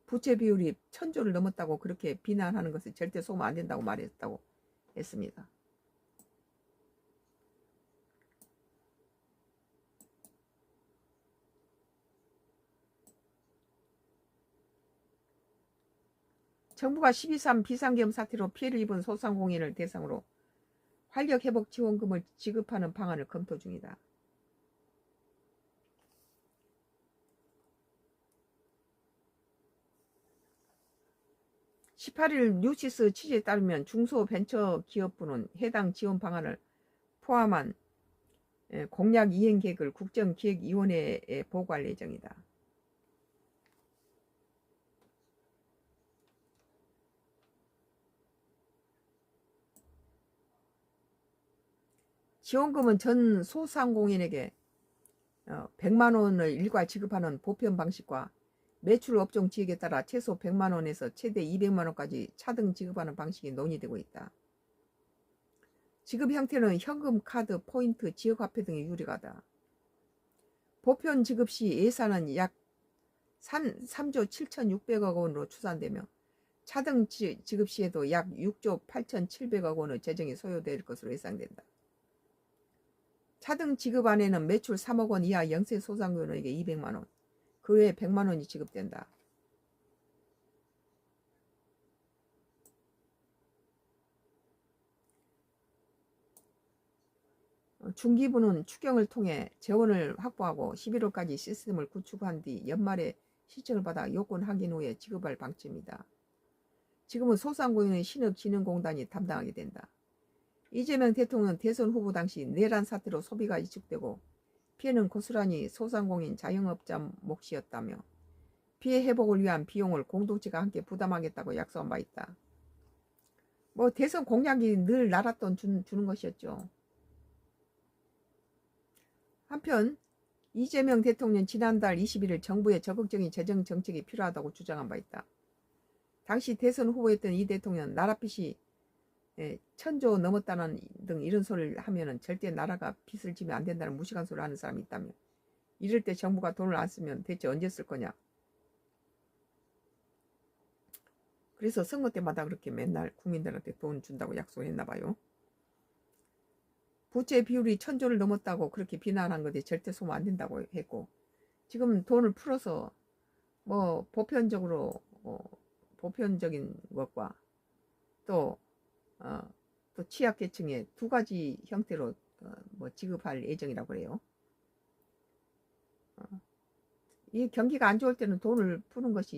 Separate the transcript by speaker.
Speaker 1: 부채 비율이 1000조를 넘었다고 그렇게 비난하는 것을 절대 속으면 안 된다고 말했다고 했습니다. 정부가 12.3 비상계엄 사태로 피해를 입은 소상공인을 대상으로 활력회복 지원금을 지급하는 방안을 검토 중이다. (18일) 뉴시스 취재에 따르면 중소벤처기업부는 해당 지원 방안을 포함한 공약 이행 계획을 국정기획위원회에 보고할 예정이다. 지원금은 전 소상공인에게 100만원을 일괄 지급하는 보편 방식과 매출 업종 지역에 따라 최소 100만원에서 최대 200만원까지 차등 지급하는 방식이 논의되고 있다. 지급 형태는 현금, 카드, 포인트, 지역화폐 등이 유리하다. 보편 지급 시 예산은 약 3조 7,600억 원으로 추산되며 차등 지급 시에도 약 6조 8,700억 원의 재정이 소요될 것으로 예상된다. 차등 지급 안에는 매출 3억 원 이하 영세 소상공인에게 200만원, 그 외에 100만원이 지급된다. 중기부는 추경을 통해 재원을 확보하고 11월까지 시스템을 구축한 뒤 연말에 시청을 받아 요건 확인 후에 지급할 방침이다. 지금은 소상공인의 신흥진흥공단이 담당하게 된다. 이재명 대통령 대선 후보 당시 내란 사태로 소비가 위축되고 피해는 고스란히 소상공인 자영업자 몫이었다며 피해 회복을 위한 비용을 공동체가 함께 부담하겠다고 약속한 바 있다. 뭐 대선 공약이 늘 나랐던 주는 것이었죠. 한편 이재명 대통령 지난달 21일 정부의 적극적인 재정 정책이 필요하다고 주장한 바 있다. 당시 대선 후보였던 이 대통령 나라 빚이 1000조 넘었다는 등 이런 소리를 하면은 절대 나라가 빚을 지면 안 된다는 무식한 소리를 하는 사람이 있다며 이럴 때 정부가 돈을 안 쓰면 대체 언제 쓸 거냐. 그래서 선거 때마다 그렇게 맨날 국민들한테 돈 준다고 약속했나 봐요. 부채 비율이 1000조를 넘었다고 그렇게 비난한 것이 절대 속으면 안 된다고 했고 지금 돈을 풀어서 뭐 보편적으로 보편적인 것과 또 취약계층에 두 가지 형태로 뭐 지급할 예정이라고 그래요. 이 경기가 안 좋을 때는 돈을 푸는 것이